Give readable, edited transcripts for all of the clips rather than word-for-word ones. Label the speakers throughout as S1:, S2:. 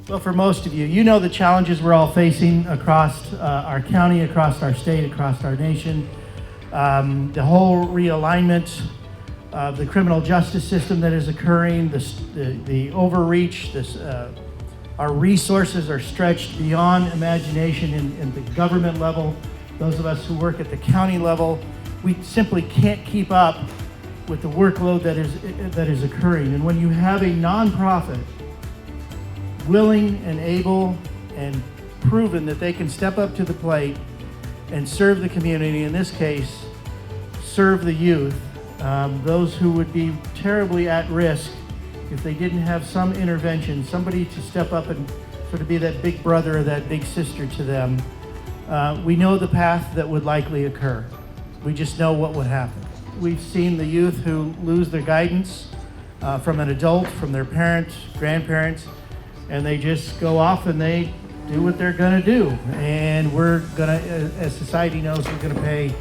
S1: Well, for most of you, you know the challenges we're all facing across our county, across our state, across our nation. The whole realignment of the criminal justice system that is occurring, the overreach, our resources are stretched beyond imagination in the government level. Those of us who work at the county level, we simply can't keep up with the workload that is occurring. And when you have a nonprofit willing and able and proven that they can step up to the plate and serve the community, in this case, serve the youth, those who would be terribly at risk if they didn't have some intervention, somebody to step up and sort of be that big brother or that big sister to them. We know the path that would likely occur. We just know what would happen. We've seen the youth who lose their guidance from an adult, from their parents, grandparents, and they just go off and they do what they're gonna do. And we're gonna, as society knows, we're gonna pay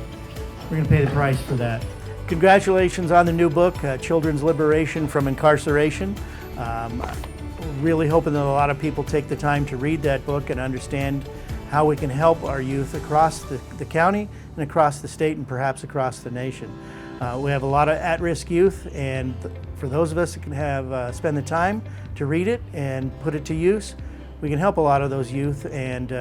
S1: the price for that. Congratulations on the new book, Children's Liberation from Incarceration. Really hoping that a lot of people take the time to read that book and understand how we can help our youth across the county and across the state and perhaps across the nation. We have a lot of at-risk youth, and for those of us that can have spend the time to read it and put it to use, we can help a lot of those youth and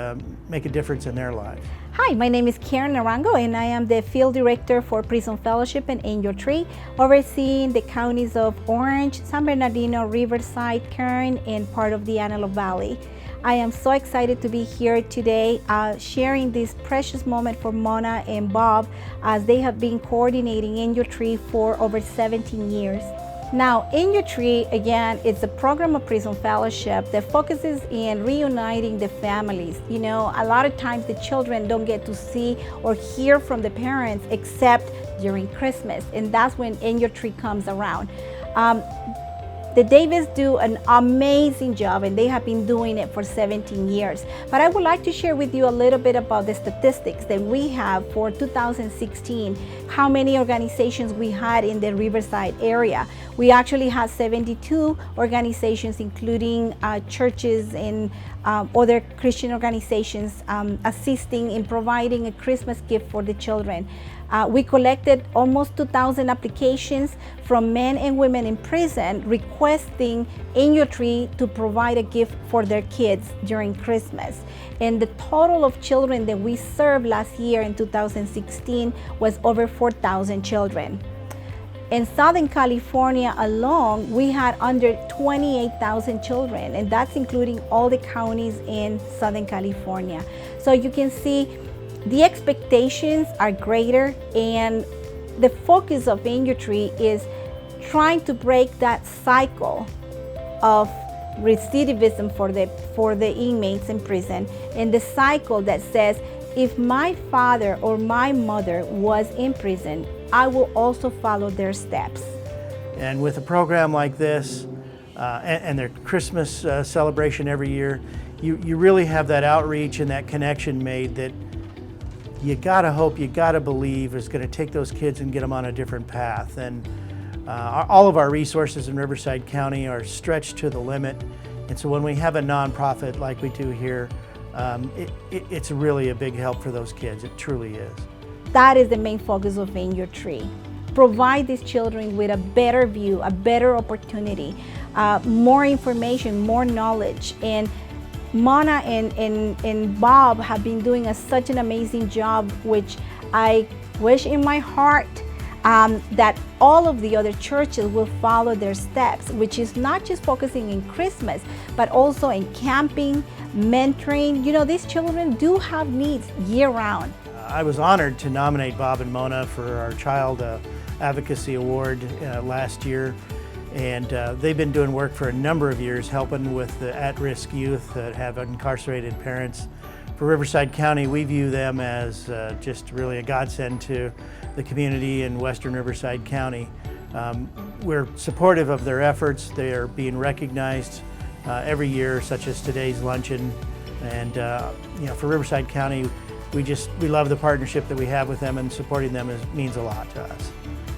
S1: make a difference in their lives.
S2: Hi, my name is Karen Narango, and I am the Field Director for Prison Fellowship in Angel Tree, overseeing the counties of Orange, San Bernardino, Riverside, Kern, and part of the Antelope Valley. I am so excited to be here today sharing this precious moment for Mona and Bob, as they have been coordinating Angel Tree for over 17 years. Now, Angel Tree, again, it's a program of Prison Fellowship that focuses in reuniting the families. You know, a lot of times the children don't get to see or hear from the parents except during Christmas, and that's when Angel Tree comes around. The Davis do an amazing job, and they have been doing it for 17 years. But I would like to share with you a little bit about the statistics that we have for 2016, how many organizations we had in the Riverside area. We actually had 72 organizations, including churches and other Christian organizations assisting in providing a Christmas gift for the children. We collected almost 2,000 applications from men and women in prison requesting Angel Tree to provide a gift for their kids during Christmas. And the total of children that we served last year in 2016 was over 4,000 children. In Southern California alone, we had under 28,000 children, and that's including all the counties in Southern California. So you can see the expectations are greater, and the focus of Angel Tree is trying to break that cycle of recidivism for the inmates in prison, and the cycle that says, if my father or my mother was in prison, I will also follow their steps.
S1: And with a program like this and their Christmas celebration every year, you really have that outreach and that connection made that you gotta hope, you gotta believe is gonna take those kids and get them on a different path. And all of our resources in Riverside County are stretched to the limit. And so when we have a nonprofit like we do here, it's really a big help for those kids. It truly is.
S2: That is the main focus of Angel Tree. Provide these children with a better view, a better opportunity, more information, more knowledge. And Mona and Bob have been doing such an amazing job, which I wish in my heart that all of the other churches will follow their steps, which is not just focusing in Christmas, but also in camping, mentoring. You know, these children do have needs year-round.
S1: I was honored to nominate Bob and Mona for our Child Advocacy Award last year. And they've been doing work for a number of years, helping with the at-risk youth that have incarcerated parents. For Riverside County, we view them as just really a godsend to the community in Western Riverside County. We're supportive of their efforts. They are being recognized every year, such as today's luncheon. And you know, for Riverside County, we love the partnership that we have with them, and supporting them means a lot to us.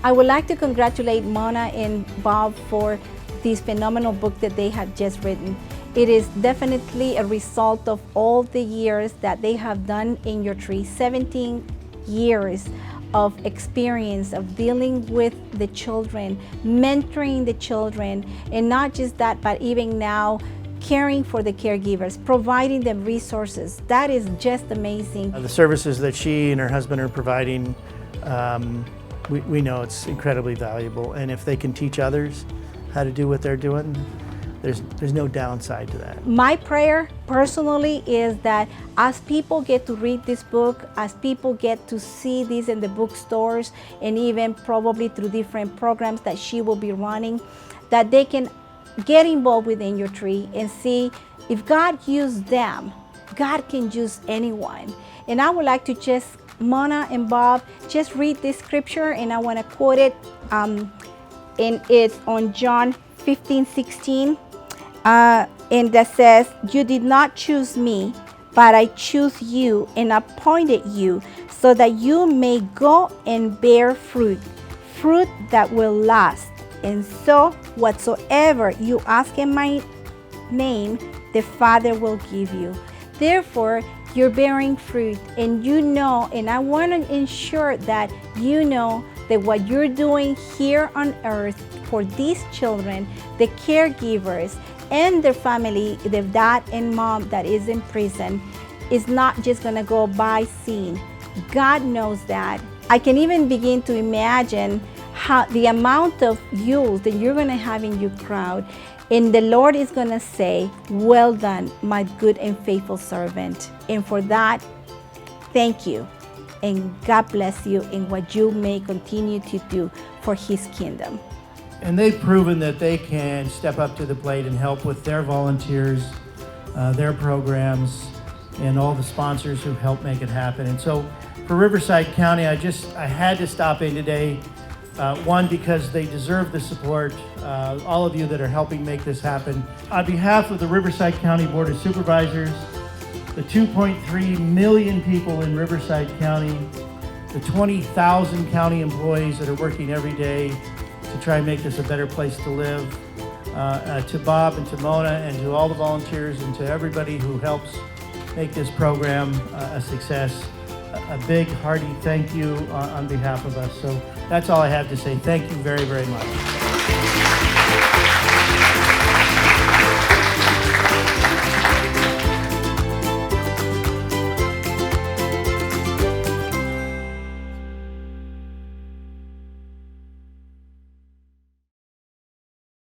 S2: I would like to congratulate Mona and Bob for this phenomenal book that they have just written. It is definitely a result of all the years that they have done in your tree, 17 years of experience of dealing with the children, mentoring the children, and not just that, but even now caring for the caregivers, providing them resources. That is just amazing.
S1: The services that she and her husband are providing, we know it's incredibly valuable. And if they can teach others how to do what they're doing, there's no downside to that.
S2: My prayer personally is that as people get to read this book, as people get to see this in the bookstores, and even probably through different programs that she will be running, that they can get involved within your tree and see if God used them, God can use anyone. And I would like to just, Mona and Bob, just read this scripture, and I want to quote it, and it's on John 15:16, and that says, "You did not choose me, but I chose you and appointed you so that you may go and bear fruit, fruit that will last. And so whatsoever you ask in my name, the Father will give you." Therefore, you're bearing fruit, and you know, and I want to ensure that you know that what you're doing here on earth for these children, the caregivers, and their family, the dad and mom that is in prison, is not just going to go by seen. God knows that. I can even begin to imagine how the amount of youth that you're going to have in your crowd, and the Lord is going to say, "Well done, my good and faithful servant." And for that, thank you. And God bless you in what you may continue to do for His kingdom.
S1: And they've proven that they can step up to the plate and help with their volunteers, their programs, and all the sponsors who help make it happen. And so for Riverside County, I had to stop in today. One, because they deserve the support, all of you that are helping make this happen. On behalf of the Riverside County Board of Supervisors, the 2.3 million people in Riverside County, the 20,000 county employees that are working every day to try and make this a better place to live, to Bob and to Mona and to all the volunteers and to everybody who helps make this program a success, a big hearty thank you on behalf of us. So that's all I have to say. Thank you very, very much.